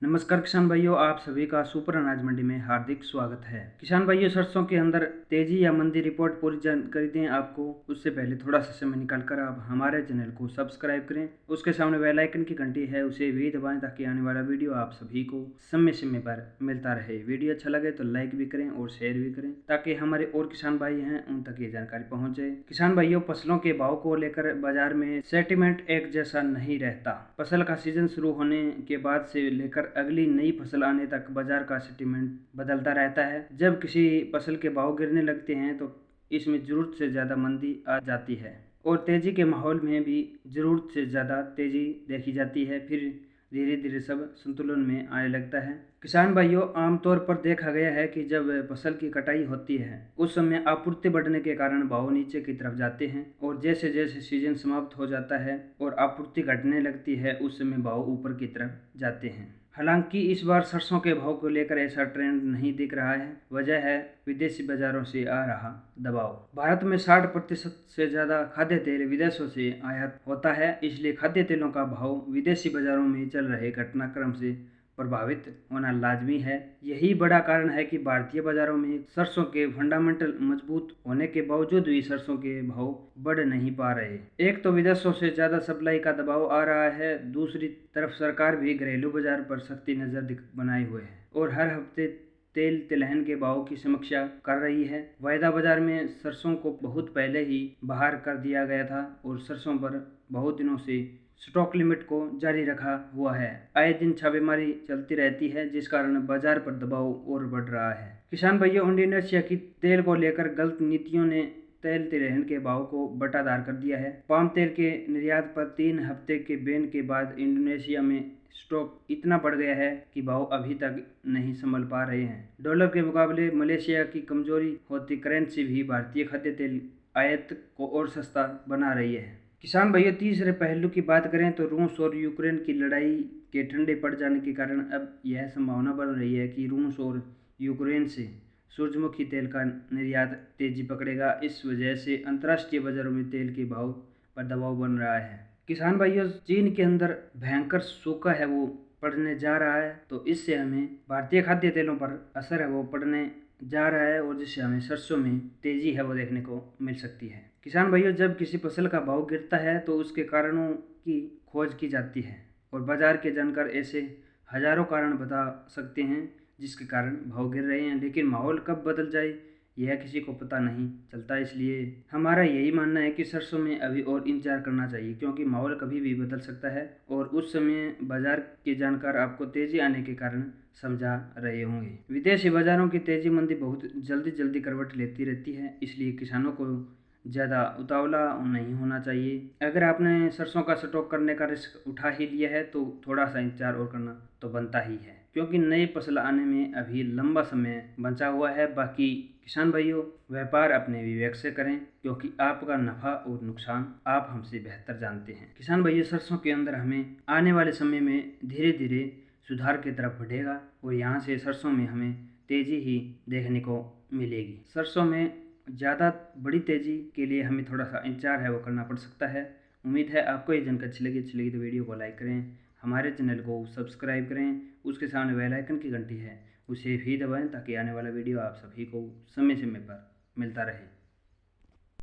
नमस्कार किसान भाइयों, आप सभी का सुपर अनाज मंडी में हार्दिक स्वागत है। किसान भाइयों, सरसों के अंदर तेजी या मंदी रिपोर्ट पूरी जानकारी दें आपको, उससे पहले थोड़ा सा समय निकालकर आप हमारे चैनल को सब्सक्राइब करें। उसके सामने बेल आइकन की घंटी है, उसे भी दबाएं ताकि आने वाला वीडियो आप सभी को समय समय पर मिलता रहे। वीडियो अच्छा लगे तो लाइक भी करें और शेयर भी करें ताकि हमारे और किसान भाई हैं उन तक ये जानकारी पहुँच जाए। किसान भाइयों, फसलों के भाव को लेकर बाजार में सेंटिमेंट एक जैसा नहीं रहता। फसल का सीजन शुरू होने के बाद से लेकर अगली नई फसल आने तक बाजार का सेंटीमेंट बदलता रहता है। जब किसी फसल के भाव गिरने लगते हैं तो इसमें जरूरत से ज़्यादा मंदी आ जाती है और तेजी के माहौल में भी जरूरत से ज़्यादा तेजी देखी जाती है। फिर धीरे धीरे सब संतुलन में आने लगता है। किसान भाइयों, आमतौर पर देखा गया है कि जब फसल की कटाई होती है उस समय आपूर्ति बढ़ने के कारण भाव नीचे की तरफ जाते हैं और जैसे जैसे सीजन समाप्त हो जाता है और आपूर्ति घटने लगती है उस समय भाव ऊपर की तरफ जाते हैं। हालांकि इस बार सरसों के भाव को लेकर ऐसा ट्रेंड नहीं दिख रहा है। वजह है विदेशी बाजारों से आ रहा दबाव। भारत में 60% से ज़्यादा खाद्य तेल विदेशों से आयात होता है, इसलिए खाद्य तेलों का भाव विदेशी बाजारों में चल रहे घटनाक्रम से प्रभावित होना लाजमी है। यही बड़ा कारण है कि भारतीय बाजारों में सरसों के फंडामेंटल मजबूत होने के बावजूद भी सरसों के भाव बढ़ नहीं पा रहे। एक तो विदेशों से ज़्यादा सप्लाई का दबाव आ रहा है, दूसरी तरफ सरकार भी घरेलू बाजार पर सख्ती नज़र बनाए हुए है और हर हफ्ते तेल तिलहन के भाव की समीक्षा कर रही है। वायदा बाजार में सरसों को बहुत पहले ही बाहर कर दिया गया था और सरसों पर बहुत दिनों से स्टॉक लिमिट को जारी रखा हुआ है। आए दिन छापेमारी चलती रहती है जिस कारण बाजार पर दबाव और बढ़ रहा है। किसान भाइयों, इंडोनेशिया की तेल को लेकर गलत नीतियों ने तेल तिलहन के भाव को बटादार कर दिया है। पाम तेल के निर्यात पर 3 हफ्ते के बैन के बाद इंडोनेशिया में स्टॉक इतना बढ़ गया है कि भाव अभी तक नहीं संभल पा रहे हैं। डॉलर के मुकाबले मलेशिया की कमजोरी होती करेंसी भी भारतीय खाद्य तेल आयात को और सस्ता बना रही है। किसान भाइयों, तीसरे पहलू की बात करें तो रूस और यूक्रेन की लड़ाई के ठंडे पड़ जाने के कारण अब यह संभावना बढ़ रही है कि रूस और यूक्रेन से सूरजमुखी तेल का निर्यात तेजी पकड़ेगा। इस वजह से अंतर्राष्ट्रीय बाजारों में तेल के भाव पर दबाव बन रहा है। किसान भाइयों, चीन के अंदर भयंकर सूखा है वो पड़ने जा रहा है, तो इससे हमें भारतीय खाद्य तेलों पर असर है वो पड़ने जा रहा है और जिससे हमें सरसों में तेजी है वो देखने को मिल सकती है। किसान भाइयों, जब किसी फसल का भाव गिरता है तो उसके कारणों की खोज की जाती है और बाजार के जानकार ऐसे हजारों कारण बता सकते हैं जिसके कारण भाव गिर रहे हैं, लेकिन माहौल कब बदल जाए यह किसी को पता नहीं चलता। इसलिए हमारा यही मानना है कि सरसों में अभी और इंतजार करना चाहिए क्योंकि माहौल कभी भी बदल सकता है और उस समय बाजार के जानकार आपको तेजी आने के कारण समझा रहे होंगे। विदेशी बाजारों की तेजी मंदी बहुत जल्दी जल्दी करवट लेती रहती है, इसलिए किसानों को ज़्यादा उतावला नहीं होना चाहिए। अगर आपने सरसों का स्टॉक करने का रिस्क उठा ही लिया है तो थोड़ा सा इंतजार और करना तो बनता ही है क्योंकि नई फसल आने में अभी लंबा समय बचा हुआ है। बाकी किसान भाइयों, व्यापार अपने विवेक से करें क्योंकि आपका नफा और नुकसान आप हमसे बेहतर जानते हैं। किसान भाइयों, सरसों के अंदर हमें आने वाले समय में धीरे धीरे सुधार की तरफ बढ़ेगा और यहाँ से सरसों में हमें तेजी ही देखने को मिलेगी। सरसों में ज़्यादा बड़ी तेज़ी के लिए हमें थोड़ा सा इंतजार है वो करना पड़ सकता है। उम्मीद है आपको ये जानकारी अच्छी लगी तो वीडियो को लाइक करें, हमारे चैनल को सब्सक्राइब करें, उसके सामने बेल आइकन की घंटी है उसे भी दबाएं ताकि आने वाला वीडियो आप सभी को समय समय पर मिलता रहे।